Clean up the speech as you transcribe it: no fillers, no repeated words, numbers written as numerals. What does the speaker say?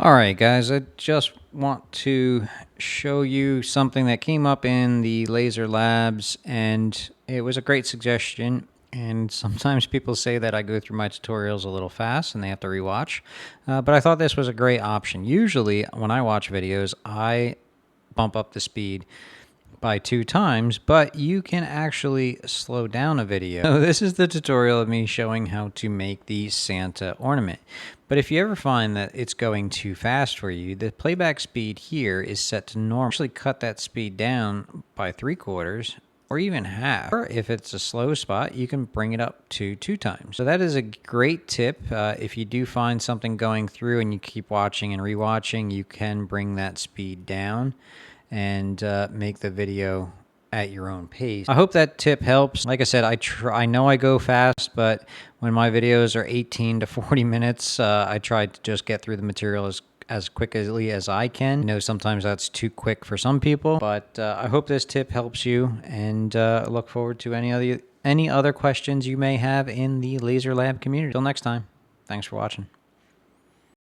Alright guys, I just want to show you something that came up in the laser labs, and it was a great suggestion. And sometimes people say that I go through my tutorials a little fast and they have to rewatch, but I thought this was a great option. Usually when I watch videos, I bump up the speed by 2 times, but you can actually slow down a video. So this is the tutorial of me showing how to make the Santa ornament. But if you ever find that it's going too fast for you, the playback speed here is set to normal. Actually cut that speed down by 3/4 or even half. Or if it's a slow spot, you can bring it up to 2 times. So that is a great tip. If you do find something going through and you keep watching and rewatching, you can bring that speed down and make the video at your own pace. I hope that tip helps. Like I said, I know I go fast, but when my videos are 18 to 40 minutes, I try to just get through the material as quickly as I can. I know sometimes that's too quick for some people, but I hope this tip helps you, and look forward to any other questions you may have in the Laser Lab community. Till next time, thanks for watching.